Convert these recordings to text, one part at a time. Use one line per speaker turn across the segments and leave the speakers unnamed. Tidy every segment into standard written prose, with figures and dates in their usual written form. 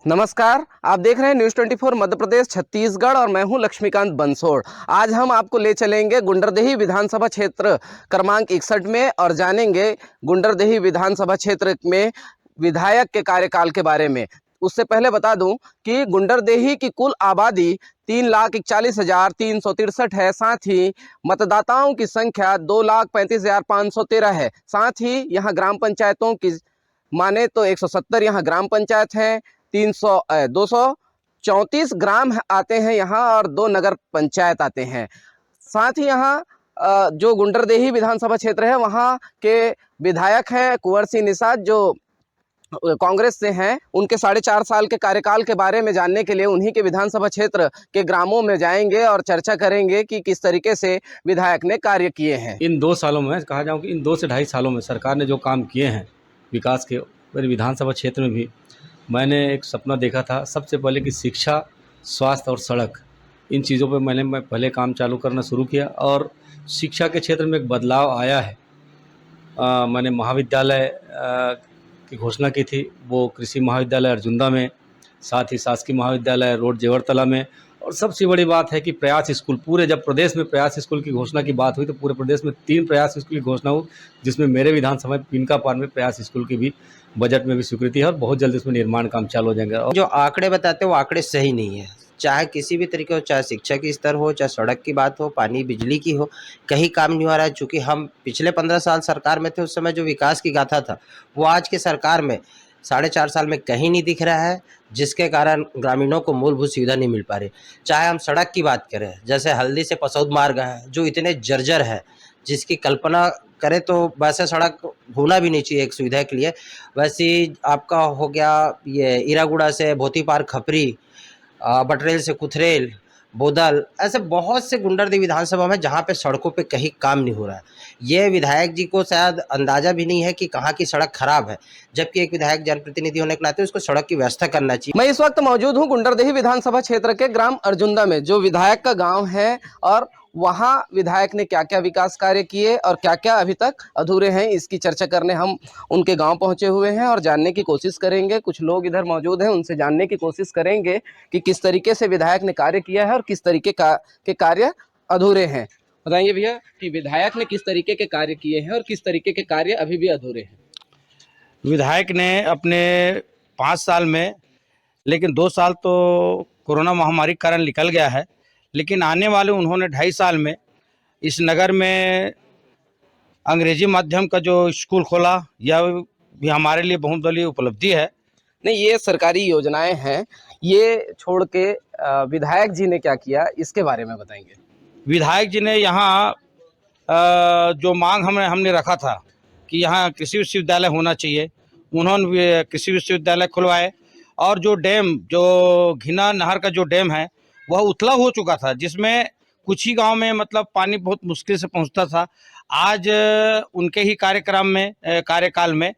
नमस्कार, आप देख रहे हैं न्यूज़ 24 मध्य प्रदेश छत्तीसगढ़ और मैं हूं लक्ष्मीकांत बंसोड़। आज हम आपको ले चलेंगे गुंडरदेही विधानसभा क्षेत्र क्रमांक 61 में और जानेंगे गुंडरदेही विधानसभा क्षेत्र में विधायक के कार्यकाल के बारे में। उससे पहले बता दूं कि गुंडरदेही की कुल आबादी 3,41,363 है। साथ ही मतदाताओं की संख्या 2,35,513 है। साथ ही यहाँ ग्राम पंचायतों की माने तो 170 यहाँ ग्राम पंचायत हैं, 234 ग्राम आते हैं यहाँ और 2 नगर पंचायत आते हैं। साथ ही यहाँ जो गुंडरदेही विधानसभा क्षेत्र है वहाँ के विधायक हैं कुंवर सिंह निषाद जो कांग्रेस से हैं। उनके 4.5 साल के कार्यकाल के बारे में जानने के लिए उन्हीं के विधानसभा क्षेत्र के ग्रामों में जाएंगे और चर्चा करेंगे कि किस तरीके से विधायक ने कार्य किए हैं।
इन 2 सालों में कहा जाऊँ कि इन 2 से ढाई सालों में सरकार ने जो काम किए हैं विकास के, मेरे विधानसभा क्षेत्र में भी मैंने एक सपना देखा था सबसे पहले कि शिक्षा, स्वास्थ्य और सड़क, इन चीज़ों पे मैं पहले काम चालू करना शुरू किया और शिक्षा के क्षेत्र में एक बदलाव आया है। मैंने महाविद्यालय की घोषणा की थी, वो कृषि महाविद्यालय अर्जुंदा में, साथ ही शासकीय महाविद्यालय रोड जेवरतला में। और सबसे बड़ी बात है कि प्रयास स्कूल, पूरे जब प्रदेश में प्रयास स्कूल की घोषणा की बात हुई तो पूरे प्रदेश में 3 प्रयास स्कूल की घोषणा हुई, जिसमें मेरे विधानसभा पिनकापार में प्रयास स्कूल की भी बजट में भी स्वीकृति है और बहुत जल्द इसमें निर्माण काम चालू हो जाएगा।
जो आंकड़े बताते हैं वो आंकड़े सही नहीं है, चाहे किसी भी तरीके हो, चाहे शिक्षा की स्तर हो, चाहे सड़क की बात हो, पानी बिजली की हो, कहीं काम नहीं हो रहा है। चूँकि हम पिछले 15 साल सरकार में थे, उस समय जो विकास की गाथा था वो आज की सरकार में 4.5 साल में कहीं नहीं दिख रहा है, जिसके कारण ग्रामीणों को मूलभूत सुविधा नहीं मिल पा रही। चाहे हम सड़क की बात करें, जैसे हल्दी से पसौद मार्ग है जो इतने जर्जर है, जिसकी कल्पना करें तो वैसे सड़क होना भी नहीं चाहिए एक सुविधा के लिए। वैसे आपका हो गया ये इरागुड़ा से भोतीपार खपरी, बटरेल से कुथरेल, बोदल, ऐसे बहुत से गुंडरदेही विधानसभा में जहाँ पे सड़कों पे कहीं काम नहीं हो रहा है। ये विधायक जी को शायद अंदाज़ा भी नहीं है कि कहाँ की सड़क खराब है, जबकि एक विधायक जनप्रतिनिधि होने के नाते उसको सड़क की व्यवस्था करना चाहिए।
मैं इस वक्त मौजूद हूं गुंडरदेही विधानसभा क्षेत्र के ग्राम अर्जुंदा में, जो विधायक का गांव है, और वहां विधायक ने क्या क्या विकास कार्य किए और क्या क्या अभी तक अधूरे हैं, इसकी चर्चा करने हम उनके गांव पहुंचे हुए हैं और जानने की कोशिश करेंगे। कुछ लोग इधर मौजूद हैं, उनसे जानने की कोशिश करेंगे कि किस तरीके से विधायक ने कार्य किया है और किस तरीके के कार्य अधूरे हैं। बताइए भैया कि विधायक ने किस तरीके के कार्य किए हैं और किस तरीके के कार्य अभी भी अधूरे हैं।
विधायक ने अपने 5 साल में, लेकिन 2 साल तो कोरोना महामारी के कारण निकल गया है, लेकिन आने वाले उन्होंने 2.5 साल में इस नगर में अंग्रेजी माध्यम का जो स्कूल खोला, यह भी हमारे लिए बहुत बड़ी उपलब्धि है।
नहीं, ये सरकारी योजनाएं हैं, ये छोड़ के विधायक जी ने क्या किया इसके बारे में बताएंगे।
विधायक जी ने यहाँ जो मांग हमने रखा था कि यहाँ कृषि विश्वविद्यालय होना चाहिए, उन्होंने भी कृषि विश्वविद्यालय खुलवाए। और जो डैम, जो घिना नहर का जो डैम है वह उथला हो चुका था, जिसमें कुछ ही गांव में मतलब पानी बहुत मुश्किल से पहुंचता था। आज उनके ही कार्यकाल में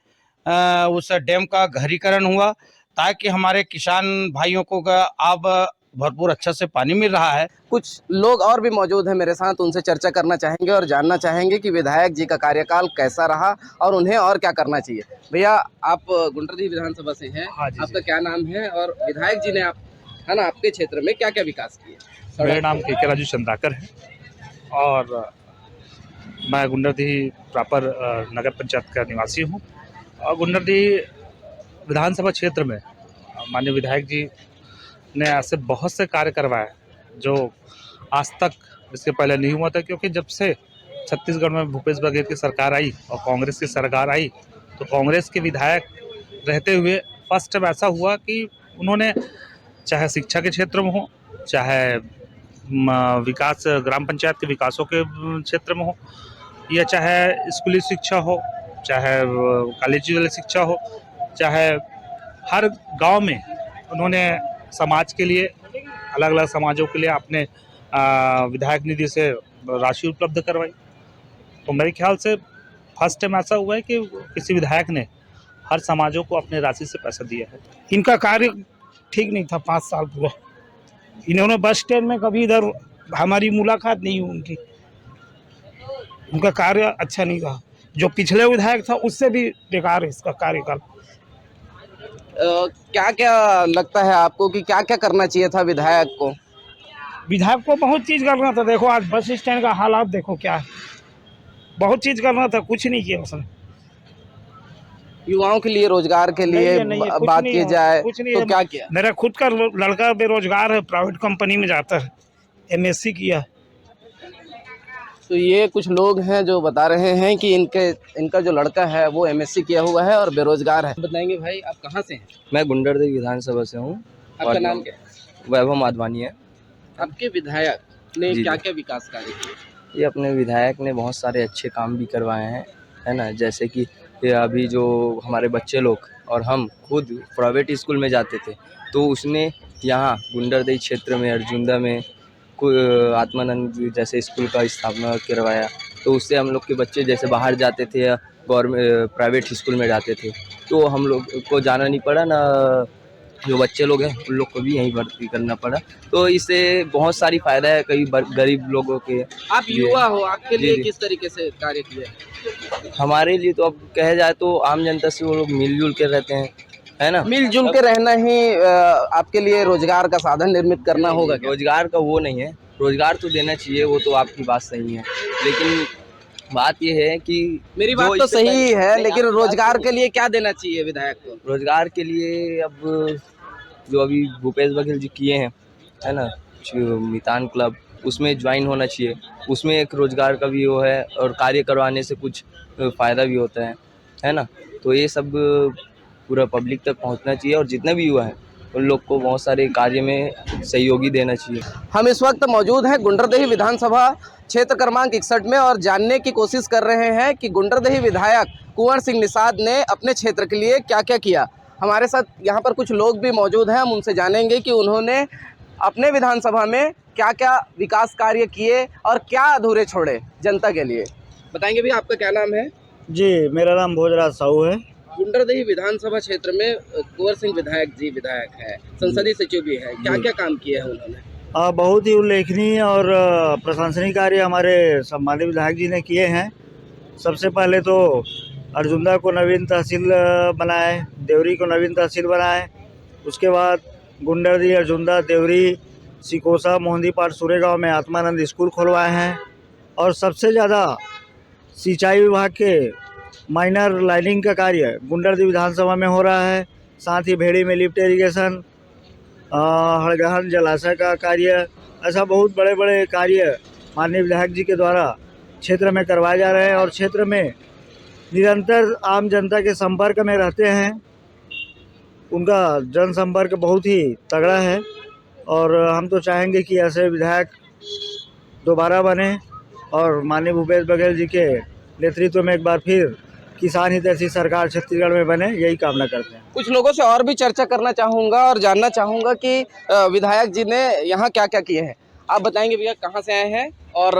उस डैम का गहरीकरण हुआ, ताकि हमारे किसान भाइयों को अब भरपूर अच्छा से पानी मिल रहा है।
कुछ लोग और भी मौजूद हैं मेरे साथ, उनसे चर्चा करना चाहेंगे और जानना चाहेंगे कि विधायक जी का कार्यकाल कैसा रहा और उन्हें और क्या करना चाहिए। भैया, आप गुंडरदेही विधानसभा से हैं।
हाँ जी,
आपका क्या नाम है और विधायक जी ने आपके क्षेत्र में क्या क्या विकास किए?
मेरा नाम के राजू चंद्राकर है और मैं गुंडरदेही प्रॉपर नगर पंचायत का निवासी हूँ। और गुंडरदेही विधानसभा क्षेत्र में माननीय विधायक जी ने ऐसे बहुत से कार्य करवाए जो आज तक इसके पहले नहीं हुआ था, क्योंकि जब से छत्तीसगढ़ में भूपेश बघेल की सरकार आई और कांग्रेस की सरकार आई, तो कांग्रेस के विधायक रहते हुए फर्स्ट टाइम ऐसा हुआ कि उन्होंने चाहे शिक्षा के क्षेत्र में हो, चाहे विकास ग्राम पंचायत के विकासों के क्षेत्र में हो, या चाहे स्कूली शिक्षा हो, चाहे कॉलेज वाली शिक्षा हो, चाहे हर गांव में उन्होंने समाज के लिए, अलग अलग समाजों के लिए अपने विधायक निधि से राशि उपलब्ध करवाई। तो मेरे ख्याल से फर्स्ट टाइम ऐसा हुआ है कि किसी विधायक ने हर समाजों को अपने राशि से पैसा दिया है।
इनका कार्य ठीक नहीं था 5 साल पूरा। इन्होंने बस स्टैंड में कभी इधर हमारी मुलाकात नहीं हुई उनकी। उनका कार्य अच्छा नहीं था। जो पिछले विधायक था उससे भी बेकार है इसका कार्यकाल।
क्या क्या लगता है आपको कि क्या क्या करना चाहिए था विधायक को?
विधायक को बहुत चीज़ करना था। देखो आज बस स्टैंड का हालात देखो क्या है, बहुत चीज़ करना था, कुछ नहीं किया उसने।
युवाओं के लिए, रोजगार के लिए
नहीं है, कुछ
बात
नहीं
की
है,
जाए
कुछ नहीं
तो
है।
क्या किया?
मेरा खुद का लड़का बेरोजगार है, प्राइवेट कंपनी में जाता है, MSc किया।
तो ये कुछ लोग हैं जो बता रहे हैं कि इनका जो लड़का है वो MSc किया हुआ है और बेरोजगार है। बताएंगे भाई, आप कहाँ से हैं?
मैं गुंडरदेव विधानसभा से हूँ।
आपका नाम क्या है?
वैभव माधवानी है।
आपके विधायक ने
जी,
क्या
जी।
क्या विकास कार्य किए?
ये अपने विधायक ने बहुत सारे अच्छे काम भी करवाए हैं, है ना। जैसे कि ये अभी जो हमारे बच्चे लोग और हम खुद प्राइवेट स्कूल में जाते थे, तो उसने यहाँ गुंडरदेव क्षेत्र में अर्जुंदा में आत्मानंद जैसे स्कूल का स्थापना करवाया। तो उससे हम लोग के बच्चे जैसे बाहर जाते थे या गवर्नमेंट प्राइवेट स्कूल में जाते थे, तो हम लोग को जाना नहीं पड़ा ना, जो बच्चे लोग हैं उन लोग को भी यहीं भर्ती करना पड़ा। तो इससे बहुत सारी फ़ायदा है कई गरीब लोगों के।
आप
जी।
युवा हो, आपके
जी,
लिए
जी।
किस तरीके से कार्य किए?
हमारे लिए तो अब कहे जाए तो आम जनता से वो लोग मिलजुल के रहते हैं, है ना।
मिलजुल के रहना ही आपके लिए रोजगार का साधन निर्मित करना होगा क्या?
रोजगार का वो नहीं है, रोजगार तो देना चाहिए, वो तो आपकी बात सही है, लेकिन बात ये है कि
मेरी
जो
बात तो
इससे
सही
पहले-
है,
नहीं,
लेकिन
आपकी बात
रोजगार
सही
के लिए क्या देना चाहिए विधायक को?
है। रोजगार के लिए अब जो अभी भूपेश बघेल जी किए हैं, है ना, जो मितान क्लब, उसमें ज्वाइन होना चाहिए। उसमें एक रोजगार का भी वो है और कार्य करवाने से कुछ फ़ायदा भी होता है ना। तो ये सब पूरा पब्लिक तक पहुंचना चाहिए और जितने भी युवा हैं उन लोग को बहुत सारे कार्य में सहयोगी देना चाहिए।
हम इस वक्त मौजूद हैं गुंडरदेही विधानसभा क्षेत्र क्रमांक 61 में और जानने की कोशिश कर रहे हैं कि गुंडरदेही विधायक कुंवर सिंह निषाद ने अपने क्षेत्र के लिए क्या क्या किया। हमारे साथ यहाँ पर कुछ लोग भी मौजूद हैं, हम उनसे जानेंगे कि उन्होंने अपने विधानसभा में क्या क्या विकास कार्य किए और क्या अधूरे छोड़े जनता के लिए। बताएंगे भैया, आपका क्या नाम है?
जी, मेरा नाम भोजराज साहू है।
गुंडरदेही विधानसभा क्षेत्र में कुंवर सिंह विधायक जी विधायक है, संसदीय सचिव भी है, क्या क्या काम किए हैं उन्होंने?
बहुत ही उल्लेखनीय और प्रशंसनीय कार्य हमारे सम्मानित विधायक जी ने किए हैं। सबसे पहले तो अर्जुंदा को नवीन तहसील बनाए, देवरी को नवीन तहसील बनाए। उसके बाद गुंडरदेही, अर्जुंदा, देवरी, सिकोसा, मोहंदीपाट, सुरेगांव में आत्मानंद स्कूल खुलवाए हैं। और सबसे ज़्यादा सिंचाई विभाग के माइनर लाइनिंग का कार्य गुंडरदेही विधानसभा में हो रहा है। साथ ही भेड़ी में लिफ्ट इरिगेशन, हड़गहन जलाशय का कार्य, ऐसा बहुत बड़े बड़े कार्य माननीय विधायक जी के द्वारा क्षेत्र में करवाए जा रहे हैं। और क्षेत्र में निरंतर आम जनता के संपर्क में रहते हैं, उनका जनसंपर्क बहुत ही तगड़ा है। और हम तो चाहेंगे कि ऐसे विधायक दोबारा बने और माननीय भूपेश बघेल जी के नेतृत्व में एक बार फिर किसान हितैषी सरकार छत्तीसगढ़ में बने, यही कामना करते हैं।
कुछ लोगों से और भी चर्चा करना चाहूँगा और जानना चाहूँगा कि विधायक जी ने यहाँ क्या क्या किए हैं। आप बताएंगे भैया, कहाँ से आए हैं और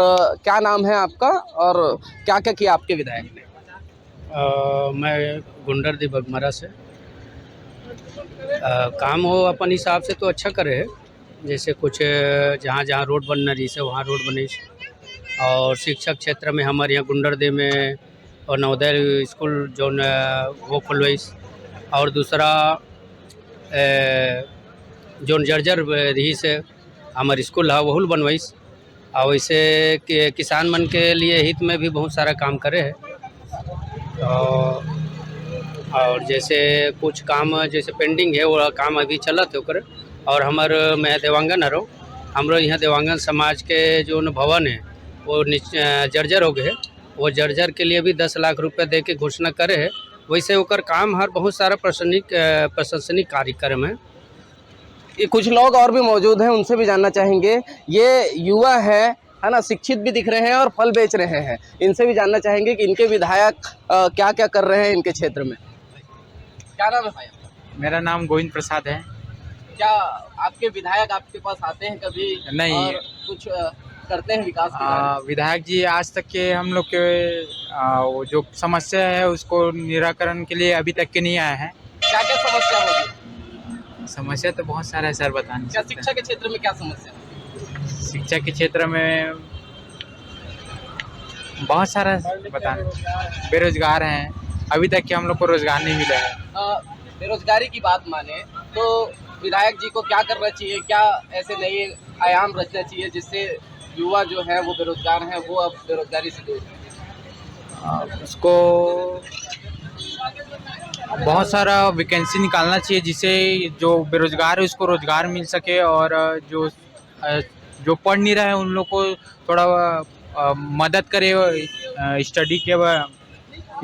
क्या नाम है आपका और क्या क्या किया आपके विधायक ने?
मैं गुंडरदेही बगमरा से। काम हो अपन हिसाब से तो अच्छा करे है, जैसे कुछ जहाँ जहाँ रोड बनना रही से वहाँ रोड बनी। और शिक्षक क्षेत्र में हमारे यहाँ गुंडरदेही में और नवोदय स्कूल जो वो खुलवाई। और दूसरा जो जर्जर रही से हमारे स्कूल है वहुल बनवाई। और वैसे किसान मन के लिए हित में भी बहुत सारा काम करे है। और जैसे कुछ काम जैसे पेंडिंग है वो काम अभी चलत है ओकर। और मैं देवांगन हरो, हमारो यहाँ देवांगन समाज के जो भवन है वो जर्जर हो गए। वो जर्जर के लिए भी 10 लाख रुपए दे के घोषणा करे है। वैसे ओकर काम हर बहुत सारा प्रशंसनीय कार्यक्रम है।
ये कुछ लोग और भी मौजूद हैं, उनसे भी जानना चाहेंगे। ये युवा है ना, शिक्षित भी दिख रहे हैं और फल बेच रहे हैं। इनसे भी जानना चाहेंगे कि इनके विधायक क्या क्या कर रहे हैं इनके क्षेत्र में। क्या नाम है भाई?
मेरा नाम गोविंद प्रसाद है। क्या
आपके विधायक आपके पास आते हैं कभी?
नहीं।
और कुछ करते हैं विकास के बारे में?
विधायक जी आज तक के हम लोग के वो जो समस्या है उसको निराकरण के लिए अभी तक के नहीं आए हैं।
क्या क्या समस्या होगी?
समस्या तो बहुत सारा है सर, बताने
क्या शिक्षा के क्षेत्र में क्या समस्या?
शिक्षा के क्षेत्र में बहुत सारा बताने, बेरोजगार हैं, अभी तक के हम लोग को रोजगार नहीं मिला है।
बेरोजगारी की बात माने तो विधायक जी को क्या करना चाहिए, क्या ऐसे नए आयाम रचना चाहिए जिससे युवा जो है वो बेरोजगार हैं वो अब बेरोजगारी से दूर हैं?
उसको बहुत सारा वैकेंसी निकालना चाहिए जिससे जो बेरोजगार है उसको रोजगार मिल सके, और जो पढ़ नहीं रहे हैं उन लोग को थोड़ा मदद करे,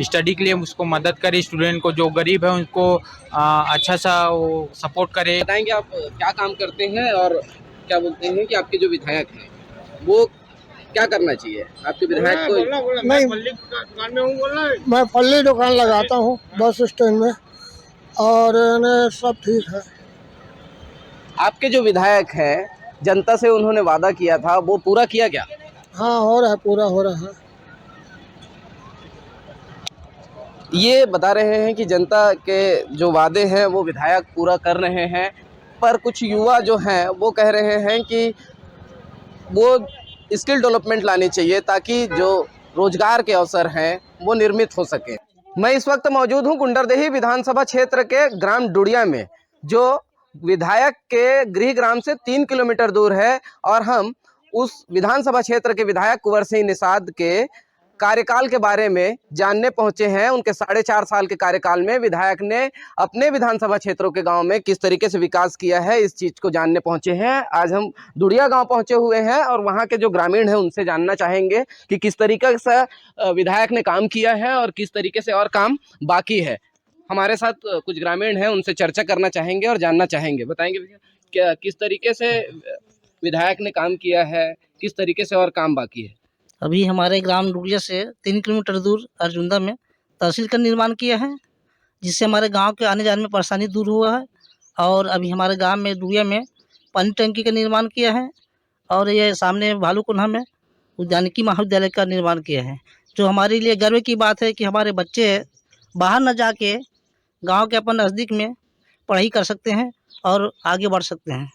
स्टडी के लिए उसको मदद करे, स्टूडेंट को जो गरीब है उनको अच्छा सा वो सपोर्ट करे।
बताएंगे आप क्या काम करते हैं और क्या बोलते हैं कि आपके जो विधायक हैं वो क्या करना चाहिए आपके विधायक को?
नहीं, मैं पल्ली दुकान लगाता हूँ बस स्टैंड में, और सब ठीक है।
आपके जो विधायक हैं जनता से उन्होंने वादा किया था वो पूरा किया क्या?
हाँ, हो रहा है, पूरा हो रहा है।
ये बता रहे हैं कि जनता के जो वादे हैं वो विधायक पूरा कर रहे हैं, पर कुछ युवा जो हैं वो कह रहे हैं कि वो स्किल डेवलपमेंट लानी चाहिए ताकि जो रोजगार के अवसर हैं वो निर्मित हो सके। मैं इस वक्त मौजूद हूँ गुंडरदेही विधानसभा क्षेत्र के ग्राम डुडिया में, जो विधायक के गृह ग्राम से 3 किलोमीटर दूर है, और हम उस विधानसभा क्षेत्र के विधायक कुंवर सिंह निषाद के कार्यकाल के बारे में जानने पहुंचे हैं। उनके 4.5 साल के कार्यकाल में विधायक ने अपने विधानसभा क्षेत्रों के गांव में किस तरीके से विकास किया है, इस चीज़ को जानने पहुंचे हैं। आज हम दुड़िया गांव पहुंचे हुए हैं और वहां के जो ग्रामीण हैं उनसे जानना चाहेंगे कि किस तरीके से विधायक ने काम किया है और किस तरीके से और काम बाकी है। हमारे साथ कुछ ग्रामीण हैं, उनसे चर्चा करना चाहेंगे और जानना चाहेंगे। बताएंगे भैया क्या किस तरीके से विधायक ने काम किया है, किस तरीके से और काम बाकी है?
अभी हमारे ग्राम डुडिया से 3 किलोमीटर दूर अर्जुंदा में तहसील का निर्माण किया है, जिससे हमारे गांव के आने जाने में परेशानी दूर हुआ है। और अभी हमारे गांव में डुडिया में पानी टंकी का निर्माण किया है, और ये सामने भालूकुन्हा में उद्यानिकी महाविद्यालय का निर्माण किया है, जो हमारे लिए गर्व की बात है कि हमारे बच्चे बाहर न जाके गाँव के अपन नज़दीक में पढ़ाई कर सकते हैं और आगे बढ़ सकते हैं।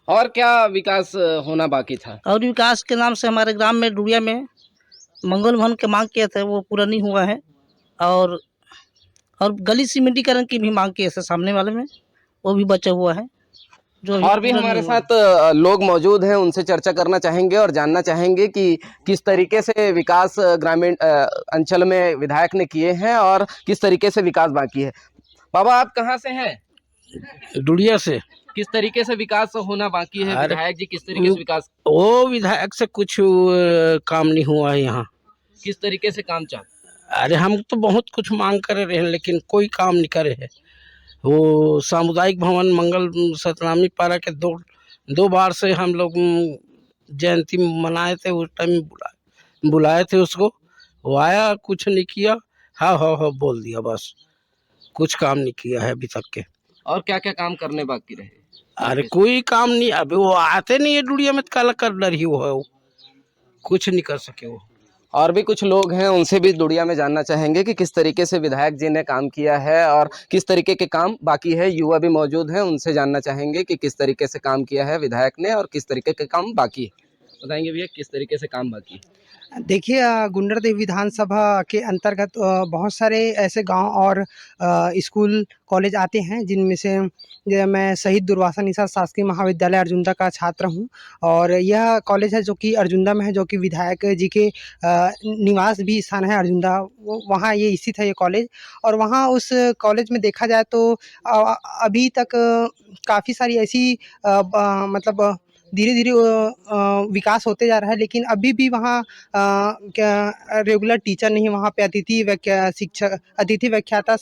और क्या विकास होना बाकी था?
और विकास के नाम से हमारे ग्राम में डुडिया में मंगल भवन के मांग किए थे, वो पूरा नहीं हुआ है। और गली सीमेंटीकरण की भी मांग किए थे सामने वाले में, वो भी बचा हुआ है। जो
और भी हमारे साथ लोग मौजूद हैं, उनसे चर्चा करना चाहेंगे और जानना चाहेंगे कि किस तरीके से विकास ग्रामीण अंचल में विधायक ने किए हैं और किस तरीके से विकास बाकी है। बाबा आप कहाँ से हैं?
डुडिया से।
किस तरीके से विकास होना बाकी है? विधायक जी किस तरीके से विकास?
वो विधायक से कुछ काम नहीं हुआ है यहाँ।
किस तरीके से काम चाहते?
अरे हम तो बहुत कुछ मांग कर रहे हैं लेकिन कोई काम नहीं करे है। वो सामुदायिक भवन मंगल सतनामी पारा के दो बार से हम लोग जयंती मनाए थे, उस टाइम बुलाए थे उसको, वो आया, कुछ नहीं किया, हाँ बोल दिया, बस कुछ काम नहीं किया है अभी तक के।
और क्या क्या काम करने बाकी रहे?
अरे कोई काम नहीं, अभी वो आते नहीं है डुडिया में, काला कर डर ही वो है, वो कुछ नहीं कर सके वो।
और भी कुछ लोग हैं, उनसे भी दुड़िया में जानना चाहेंगे कि किस तरीके से विधायक जी ने काम किया है और किस तरीके के काम बाकी है। युवा भी मौजूद हैं, उनसे जानना चाहेंगे कि किस तरीके से काम किया है विधायक ने और किस तरीके के काम बाकी है। बताएंगे भैया किस तरीके से काम बाकी है?
देखिए, गुंडरदेही विधानसभा के अंतर्गत बहुत सारे ऐसे गांव और स्कूल कॉलेज आते हैं, जिनमें से मैं शहीद दुर्वासा निषाद शासकीय महाविद्यालय अर्जुंदा का छात्र हूं, और यह कॉलेज है जो कि अर्जुंदा में है, जो कि विधायक जी के निवास भी स्थान है अर्जुंदा, वहाँ ये स्थित है ये कॉलेज। और वहाँ उस कॉलेज में देखा जाए तो अभी तक काफ़ी सारी ऐसी मतलब धीरे धीरे विकास होते जा रहा है, लेकिन अभी भी वहाँ क्या रेगुलर टीचर नहीं है। वहाँ पे अतिथि व्याख्याता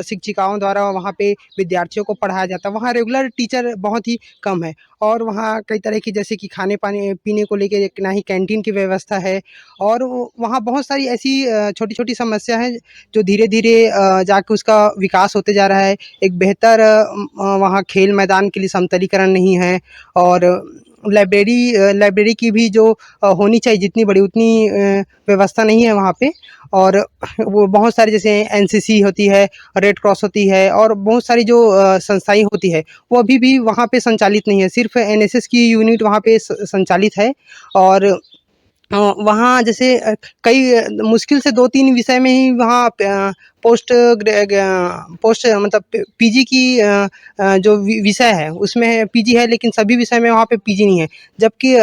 शिक्षिकाओं द्वारा वहाँ पे विद्यार्थियों को पढ़ाया जाता है। वहाँ रेगुलर टीचर बहुत ही कम है, और वहाँ कई तरह की जैसे कि खाने पीने को लेके ना ही कैंटीन की व्यवस्था है, और वहाँ बहुत सारी ऐसी छोटी छोटी समस्या है जो धीरे धीरे जाके उसका विकास होते जा रहा है। एक बेहतर वहाँ खेल मैदान के लिए समतलीकरण नहीं है, और लाइब्रेरी की भी जो होनी चाहिए जितनी बड़ी उतनी व्यवस्था नहीं है वहाँ पे। और वो बहुत सारी जैसे एनसीसी होती है, रेड क्रॉस होती है, और बहुत सारी जो संस्थाएं होती है वो अभी भी वहाँ पे संचालित नहीं है। सिर्फ एनएसएस की यूनिट वहाँ पे संचालित है, और वहाँ जैसे कई मुश्किल से 2-3 विषय में ही वहाँ पोस्ट मतलब पीजी की जो विषय है उसमें पीजी है, लेकिन सभी विषय में वहाँ पे पीजी नहीं है। जबकि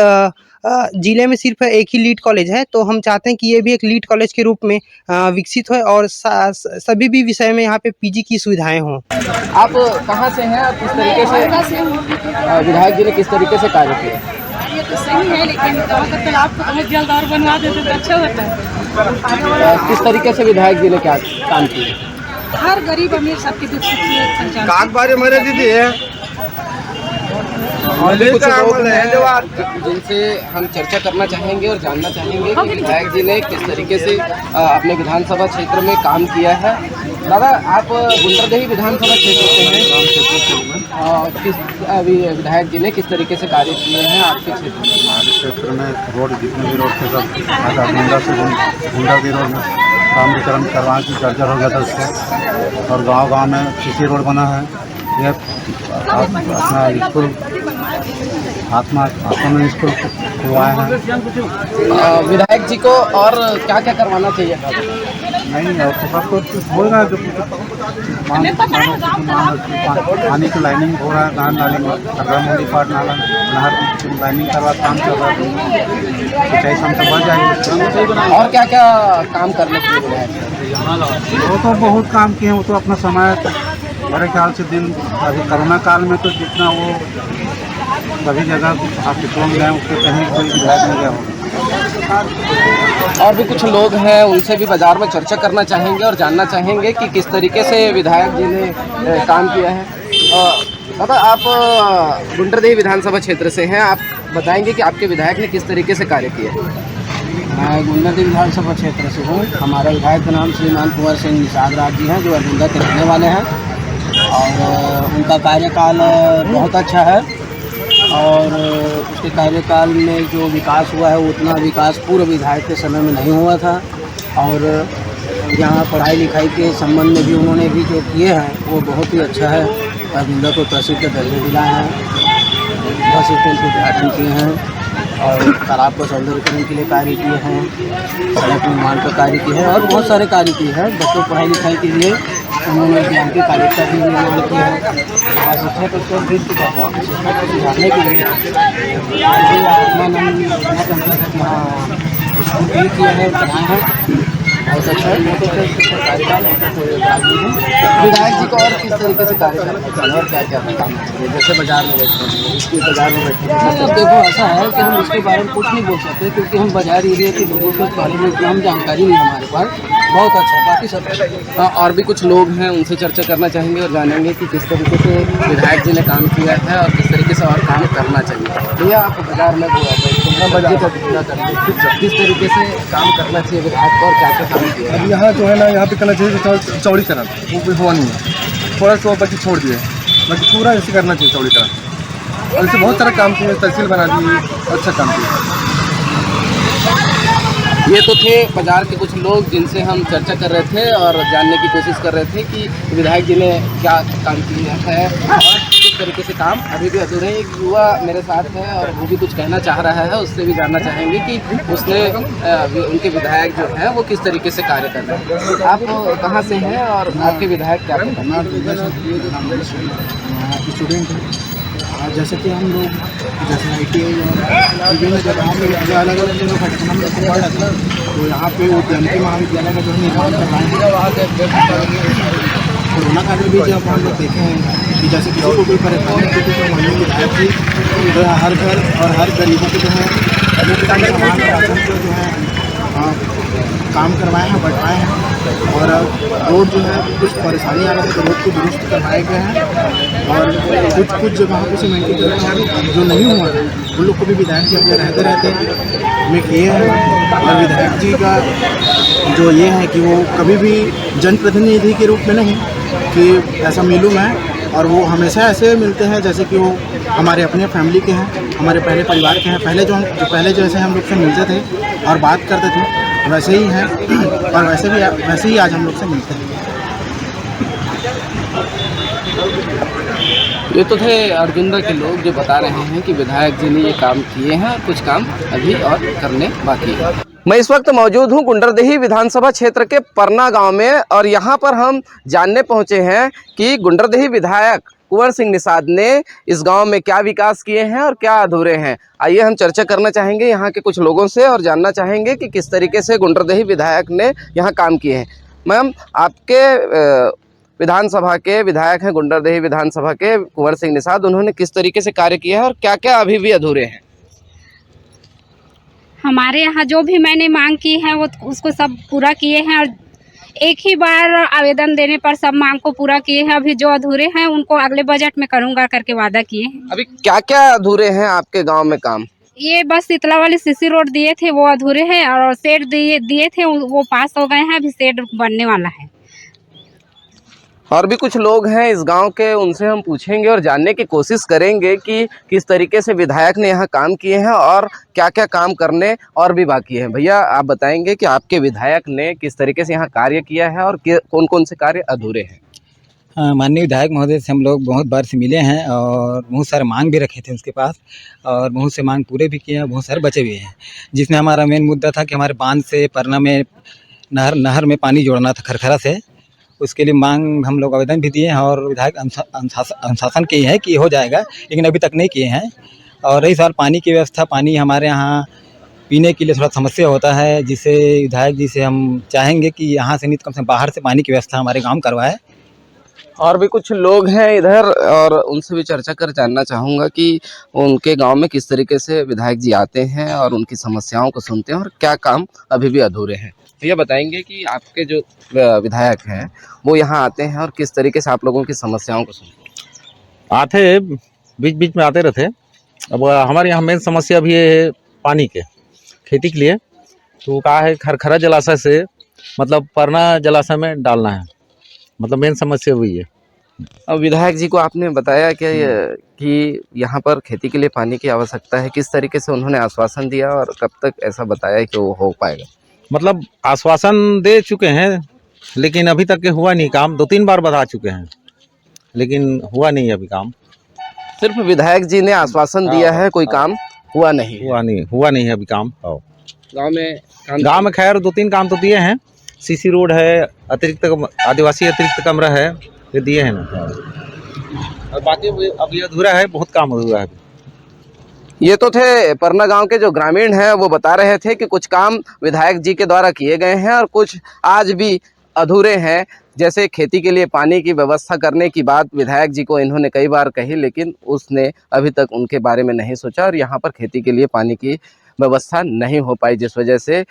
ज़िले में सिर्फ एक ही लीड कॉलेज है, तो हम चाहते हैं कि ये भी एक लीड कॉलेज के रूप में विकसित हो और सभी भी विषय में यहाँ पे पीजी की सुविधाएं हों।
आप कहाँ से हैं और किस तरीके से विधायक जी ने किस तरीके से कार्य किया?
ये तो सही है, लेकिन तालाब को बहुत जल्द और बनवा देते तो अच्छा होता है।
किस तरीके से विधायक जी ने क्या काम किया?
हर गरीब अमीर सबके दुख सुख से
कागबारे मेरे दीदी है
कुछ लोग हैं जिनसे हम चर्चा करना चाहेंगे और जानना चाहेंगे कि विधायक जी ने किस तरीके से अपने विधानसभा क्षेत्र में काम किया है। दादा, आप गुंडरदेही विधानसभा क्षेत्र से हैं, किस अभी विधायक जी ने किस तरीके से कार्य किए हैं आपके क्षेत्र में?
हमारे क्षेत्र में रोड जितने भी रोड थे सब गुंडरदेही रोड में डामरीकरण करवाने की जर्जर हो गया था उसको, और गांव-गांव में सीसी रोड बना है। ये अपना स्कूल आत्मा स्कूल खुलवाए हैं।
विधायक जी को और क्या क्या करवाना चाहिए था?
नहीं, और तो सब कुछ हो रहा है, जो पानी की लाइनिंग हो रहा है, नाल नाली में पार्ट नाला नहर की लाइनिंग करवा काम चल रहा है, सिंचाई क्षमता बढ़ जाएगी।
और क्या क्या काम करने के लिए
वो तो बहुत काम किए हैं, वो तो अपना समय मेरे ख्याल से दिन अभी कोरोना काल में तो जितना वो सभी जगह हॉस्पिटलों में गए उसके कहीं कोई विधायक नहीं गया होगा।
और भी कुछ लोग हैं, उनसे भी बाजार में चर्चा करना चाहेंगे और जानना चाहेंगे कि किस तरीके से विधायक जी ने काम किया है। दादा, आप गुंडरदेही विधानसभा क्षेत्र से हैं, आप बताएंगे कि आपके विधायक ने किस तरीके से कार्य किया है?
मैं गुंडरदेही विधानसभा क्षेत्र से हूँ। हमारे विधायक का नाम श्रीमान कुंवर सिंह निषाद राज जी हैं, जो अरजुंदा के रहने वाले हैं, और उनका कार्यकाल बहुत अच्छा है। और उसके कार्यकाल में जो विकास हुआ है उतना विकास पूर्व विधायक के समय में नहीं हुआ था। और यहाँ पढ़ाई लिखाई के संबंध में भी उन्होंने भी जो किए हैं वो बहुत ही अच्छा है। अरजुंदा को तहसील का दर्जा दिलाए हैं, बस स्टैंड के उद्घाटन किए हैं और तालाब का सौंदर्यीकरण के लिए कार्य किए हैं, सड़क निर्माण का कार्य किए हैं और बहुत सारे कार्य किए हैं। बच्चों पढ़ाई लिखाई के लिए उन्होंने ज्ञान की कॉलेज का भी निर्माण किया है। शिक्षा को सुधारने के लिए स्कूल किया है, पढ़ाए हैं, बहुत अच्छा है।
विधायक जी को और किस तरीके से कार्य करना चाहिए और क्या क्या काम चाहिए? जैसे बाजार में बैठते हैं, इसके बाजार में बैठते हैं,
तो देखो ऐसा है कि हम इसके बारे में कुछ नहीं बोल सकते, क्योंकि हम बाजार एरिया के लोगों के बारे में इतना हम जानकारी नहीं हमारे पास। बहुत अच्छा, बाकी सब
और भी कुछ लोग हैं, उनसे चर्चा करना चाहेंगे और जानेंगे कि किस तरीके से विधायक जी ने काम किया है और किस तरीके से और काम करना चाहिए। भैया, आप बाजार में बाजार का जिक्र करेंगे, किस तरीके से काम करना चाहिए विधायक को और क्या क्या काम किया?
अब यहाँ जो है ना, यहाँ पे करना चाहिए चौड़ीकरण, वो कोई हुआ नहीं है, थोड़ा सा बाकी छोड़ दिए, बाकी पूरा ऐसे करना चाहिए चौड़ीकरण। और ऐसे बहुत सारा काम किए, तहसील बना दी, अच्छा काम किया।
ये तो थे बाजार के कुछ लोग जिनसे हम चर्चा कर रहे थे और जानने की कोशिश कर रहे थे कि विधायक जी ने क्या काम किया है और किस तरीके से काम अभी भी अधूरे हैं। एक युवा मेरे साथ है और वो भी कुछ कहना चाह रहा है, उससे भी जानना चाहेंगे कि उसने उनके विधायक जो हैं वो किस तरीके से कार्य कर रहे हैं। आप कहाँ से हैं और आपके विधायक क्या करते हैं?
स्टूडेंट हैं, जैसे कि हम लोग जैसे ITI और विभिन्न जगहों में अलग अलग जगह पढ़ रहे थे, तो यहाँ पे उद्यमिकी महाविद्यालय का जो निर्माण करवाएंगे। कोरोना काल में भी जब हम लोग देखे हैं कि जैसे किसी को कोई परेशानी होती है तो माननीय विधायक जी हर घर और हर गरीबों को जो है सामान राशन को जो है काम करवाए हैं, बढ़वाए हैं। और रोड जो है कुछ परेशानी आ रही है तो रोड को दुरुस्त करवाए गए हैं। और कुछ जगहों पर सीमेंटीकरण जो नहीं हुआ है उन लोग को भी विधायक जी अपने रहते रहते हमें किए हैं। और विधायक जी का जो ये है कि वो कभी भी जनप्रतिनिधि के रूप में नहीं कि ऐसा मिलूँ मैं, और वो हमेशा ऐसे मिलते हैं जैसे कि वो हमारे अपने फैमिली के हैं, हमारे पहले परिवार के हैं। पहले जैसे हम लोग से मिलते थे और बात करते थे वैसे ही हैं, और वैसे ही आज हम लोग से मिलते हैं।
ये तो थे अर्जुंदा के लोग जो बता रहे हैं कि विधायक जी ने ये काम किए हैं और कुछ काम अभी और करने बाकी है। मैं इस वक्त मौजूद हूँ गुंडरदेही विधानसभा क्षेत्र के परना गांव में और यहाँ पर हम जानने पहुँचे हैं कि गुंडरदेही विधायक कुंवर सिंह निषाद ने इस गांव में क्या विकास किए हैं और क्या अधूरे हैं। आइए हम चर्चा करना चाहेंगे यहाँ के कुछ लोगों से और जानना चाहेंगे कि किस तरीके से गुंडरदेही विधायक ने यहाँ काम किए हैं। मैम, आपके विधानसभा के विधायक हैं, गुंडरदेही विधानसभा के कुंवर सिंह निषाद, उन्होंने किस तरीके से कार्य किया है और क्या क्या अभी भी अधूरे हैं?
हमारे यहाँ जो भी मैंने मांग की है वो उसको सब पूरा किए हैं और एक ही बार आवेदन देने पर सब मांग को पूरा किए हैं। अभी जो अधूरे हैं उनको अगले बजट में करूंगा करके वादा किए हैं।
अभी क्या क्या अधूरे हैं आपके गांव में काम?
ये बस शीतला वाली सीसी रोड दिए थे वो अधूरे हैं और शेड दिए थे वो पास हो गए हैं, अभी शेड बनने वाला है।
और भी कुछ लोग हैं इस गांव के, उनसे हम पूछेंगे और जानने की कोशिश करेंगे कि किस तरीके से विधायक ने यहाँ काम किए हैं और क्या क्या काम करने और भी बाकी है। भैया, आप बताएंगे कि आपके विधायक ने किस तरीके से यहाँ कार्य किया है और कौन कौन से कार्य अधूरे हैं?
माननीय विधायक महोदय से हम लोग बहुत बार से मिले हैं और बहुत सारे मांग भी रखे थे उसके पास और बहुत से मांग पूरे भी किए हैं, बहुत सारे बचे भी हैं। जिसमें हमारा मेन मुद्दा था कि हमारे बांध से परना में नहर में पानी जोड़ना था खरखरा से। उसके लिए मांग हम लोग आवेदन भी दिए हैं और विधायक अनुशासन किए हैं कि हो जाएगा, लेकिन अभी तक नहीं किए हैं। और रही सवाल पानी की व्यवस्था, पानी हमारे यहाँ पीने के लिए थोड़ा समस्या होता है, जिसे विधायक जी से हम चाहेंगे कि यहाँ से नहीं तो कम से कम बाहर से पानी की व्यवस्था हमारे गाँव करवाए।
और भी कुछ लोग हैं इधर और उनसे भी चर्चा कर जानना चाहूँगा कि उनके गांव में किस तरीके से विधायक जी आते हैं और उनकी समस्याओं को सुनते हैं और क्या काम अभी भी अधूरे हैं। ये बताएंगे कि आपके जो विधायक हैं वो यहाँ आते हैं और किस तरीके से आप लोगों की समस्याओं को सुनते हैं।
आते बीच बीच में आते रहते। अब हमारे यहाँ मेन समस्या भी है पानी के, खेती के लिए। तो कहा है खरखरा जलाशय से मतलब परना जलाशय में डालना है, मतलब मेन समस्या वही है।
अब विधायक जी को आपने बताया कि यहाँ पर खेती के लिए पानी की आवश्यकता है, किस तरीके से उन्होंने आश्वासन दिया और कब तक ऐसा बताया कि वो हो पाएगा?
मतलब आश्वासन दे चुके हैं लेकिन अभी तक के हुआ नहीं काम। 2-3 बार बता चुके हैं लेकिन हुआ नहीं अभी काम।
सिर्फ विधायक जी ने आश्वासन दिया है, कोई काम हुआ नहीं है अभी काम।
गांव में खैर 2-3 काम तो दिए हैं। सीसी रोड है, अतिरिक्त आदिवासी अतिरिक्त कमरा है, ये दिए हैं ना। और बाकी अभी अधूरा है, बहुत काम अधूरा है।
ये तो थे परना गांव के जो ग्रामीण हैं, वो बता रहे थे कि कुछ काम विधायक जी के द्वारा किए गए हैं और कुछ आज भी अधूरे हैं। जैसे खेती के लिए पानी की व्यवस्था करने की बात विधायक जी को इन्होंने कई बार कही, लेकिन उसने अभी तक उनके बारे में नहीं सोचा और यहाँ पर खेती के लिए पानी की व्यवस्था नहीं हो पाई, जिस वजह से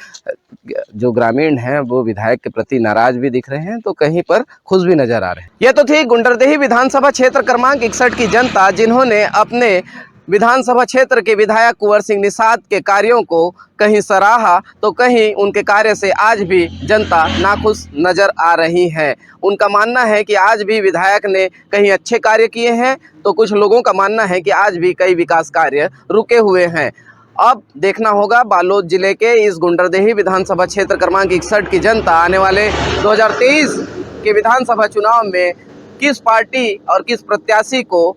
जो ग्रामीण हैं वो विधायक के प्रति नाराज भी दिख रहे हैं तो कहीं पर खुश भी नजर आ रहे हैं। ये तो थी गुंडरदेही विधानसभा क्षेत्र क्रमांक 61 की जनता, जिन्होंने अपने विधानसभा क्षेत्र के विधायक कुंवर सिंह निषाद के कार्यों को कहीं सराहा तो कहीं उनके कार्य से आज भी जनता नाखुश नजर आ रही है। उनका मानना है कि आज भी विधायक ने कहीं अच्छे कार्य किए हैं तो कुछ लोगों का मानना है कि आज भी कई विकास कार्य रुके हुए हैं। अब देखना होगा बालोद जिले के इस गुंडरदेही विधानसभा क्षेत्र क्रमांक 61 की जनता आने वाले 2023 के विधानसभा चुनाव में किस पार्टी और किस प्रत्याशी को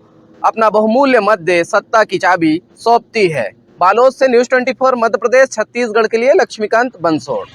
अपना बहुमूल्य मत दे सत्ता की चाबी सौंपती है। बालोद से न्यूज़ 24 मध्य प्रदेश छत्तीसगढ़ के लिए लक्ष्मीकांत बंसोड़।